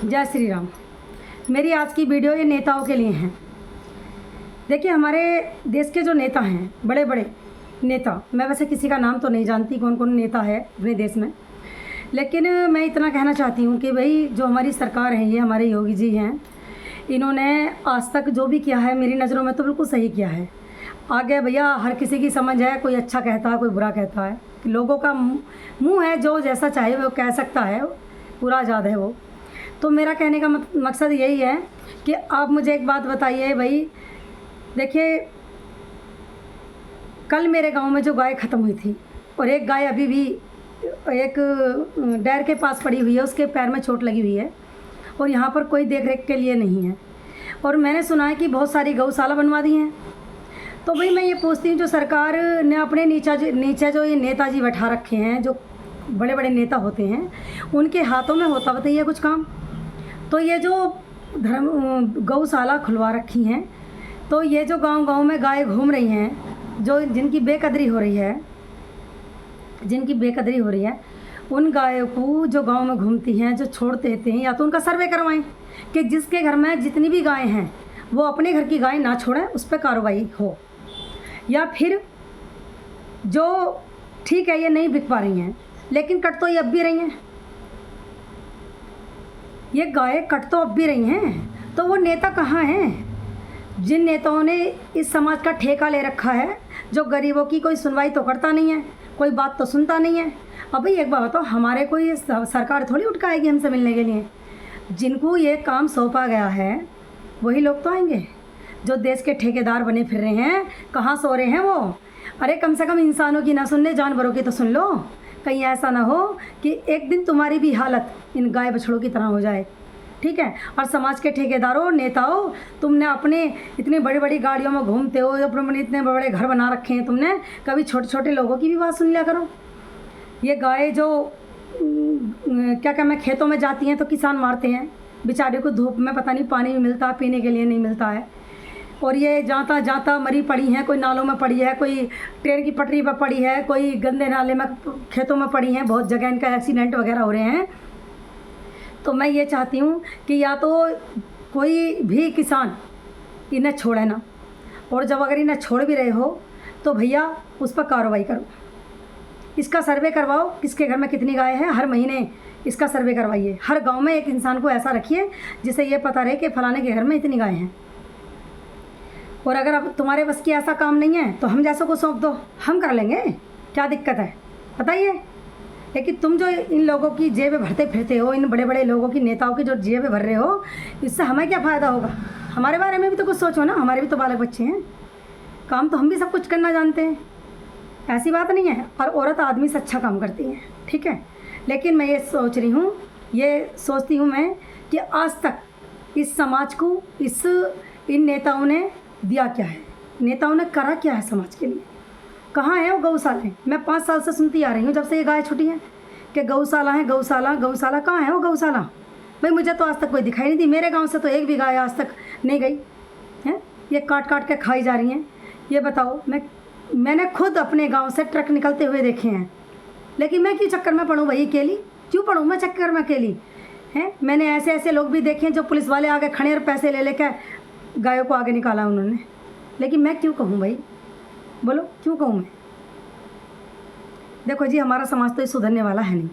जय श्री राम। मेरी आज की वीडियो ये नेताओं के लिए है। देखिए, हमारे देश के जो नेता हैं, बड़े बड़े नेता, मैं वैसे किसी का नाम तो नहीं जानती कौन कौन नेता है अपने देश में, लेकिन मैं इतना कहना चाहती हूँ कि भाई जो हमारी सरकार है, ये हमारे योगी जी हैं, इन्होंने आज तक जो भी किया है मेरी नज़रों में तो बिल्कुल सही किया है। आगे भैया हर किसी की समझ है, कोई अच्छा कहता है, कोई बुरा कहता है। लोगों का मुँह है, जो जैसा चाहे वो कह सकता है, पूरा आज़ाद है वो। तो मेरा कहने का मकसद यही है कि आप मुझे एक बात बताइए भाई। देखिए, कल मेरे गांव में जो गाय ख़त्म हुई थी और एक गाय अभी भी एक डैर के पास पड़ी हुई है, उसके पैर में चोट लगी हुई है और यहाँ पर कोई देख रेख के लिए नहीं है। और मैंने सुना है कि बहुत सारी गौशाला बनवा दी हैं। तो भाई मैं ये पूछती हूँ, जो सरकार ने अपने नीचे जो ये नेताजी बैठा रखे हैं, जो बड़े बड़े नेता होते हैं, उनके हाथों में होता बताइए कुछ काम। तो ये जो गौशाला खुलवा रखी हैं, तो ये जो गांव-गांव में गाय घूम रही हैं, जिनकी बेकदरी हो रही है, उन गायों को जो गांव में घूमती हैं, जो छोड़ देते हैं, या तो उनका सर्वे करवाएं कि जिसके घर में जितनी भी गायें हैं वो अपने घर की गाय ना छोड़ें, उस पर कार्रवाई हो। या फिर जो ठीक है ये नहीं बिक पा रही हैं, लेकिन कट तो ये अब भी रही हैं, ये गायें कट तो अब भी रही हैं, तो वो नेता कहाँ हैं जिन नेताओं ने इस समाज का ठेका ले रखा है, जो गरीबों की कोई सुनवाई तो करता नहीं है, कोई बात तो सुनता नहीं है। अब भाई एक बात बताओ, हमारे कोई सरकार थोड़ी उठ के आएगी हमसे मिलने के लिए। जिनको ये काम सौंपा गया है वही लोग तो आएंगे। जो देश के ठेकेदार बने फिर रहे हैं, कहाँ सो रहे हैं वो? अरे कम से कम इंसानों की ना सुन ले, जानवरों की तो सुन लो। कहीं ऐसा ना हो कि एक दिन तुम्हारी भी हालत इन गाय बछड़ों की तरह हो जाए, ठीक है। और समाज के ठेकेदारों, नेताओं, तुमने अपने इतनी बड़ी बड़ी गाड़ियों में घूमते हो, अपने इतने बड़े घर बना रखे हैं तुमने, कभी छोटे छोटे लोगों की भी बात सुन लिया करो। ये गाय जो क्या मैं खेतों में जाती हैं तो किसान मारते हैं बेचारे को, धूप में पता नहीं पानी भी मिलता, पीने के लिए नहीं मिलता है। और ये जाता जाता मरी पड़ी हैं, कोई नालों में पड़ी है, कोई ट्रेन की पटरी पर पड़ी है, कोई गंदे नाले में खेतों में पड़ी हैं। बहुत जगह इनका एक्सीडेंट वगैरह हो रहे हैं। तो मैं ये चाहती हूँ कि या तो कोई भी किसान इन्हें छोड़े ना, और जब अगर इन्हें छोड़ भी रहे हो तो भैया उस पर कार्रवाई करो, इसका सर्वे करवाओ, किसके घर में कितनी गाय है, हर महीने इसका सर्वे करवाइए। हर गांव में एक इंसान को ऐसा रखिए जिसे ये पता रहे कि फलाने के घर में इतनी गाय हैं। और अगर अब तुम्हारे बस की ऐसा काम नहीं है तो हम जैसों को सौंप दो, हम कर लेंगे, क्या दिक्कत है बताइए। लेकिन तुम जो इन लोगों की जेबें भरते फिरते हो, इन बड़े बड़े लोगों की, नेताओं की जो जेबें भर रहे हो, इससे हमें क्या फ़ायदा होगा? हमारे बारे में भी तो कुछ सोचो ना, हमारे भी तो बालक बच्चे हैं, काम तो हम भी सब कुछ करना जानते हैं, ऐसी बात नहीं है। और औरत आदमी से अच्छा काम करती है, ठीक है। लेकिन मैं ये सोच रही हूँ, ये सोचती हूँ मैं कि आज तक इस समाज को इन नेताओं ने दिया क्या है, नेताओं ने करा क्या है समाज के लिए? कहाँ है वो गौशाला? मैं 5 साल से सुनती आ रही हूँ जब से ये गाय छुटी है कि गौशाला है, गौशाला गौशाला। कहाँ है वो गौशाला? भाई मुझे तो आज तक कोई दिखाई नहीं दी। मेरे गांव से तो एक भी गाय आज तक नहीं गई है, ये काट काट के खाई जा रही हैं। ये बताओ, मैंने खुद अपने गांव से ट्रक निकलते हुए देखे हैं, लेकिन मैं क्यों चक्कर में पढ़ूँ भाई अकेली? क्यों पढ़ूँ मैं चक्कर में अकेली? हैं, मैंने ऐसे ऐसे लोग भी देखे हैं जो पुलिस वाले आगे खड़े और पैसे ले लेकर गायों को आगे निकाला उन्होंने। लेकिन मैं क्यों कहूँ भाई, बोलो क्यों कहूँ मैं? देखो जी, हमारा समाज तो ये सुधरने वाला है नहीं।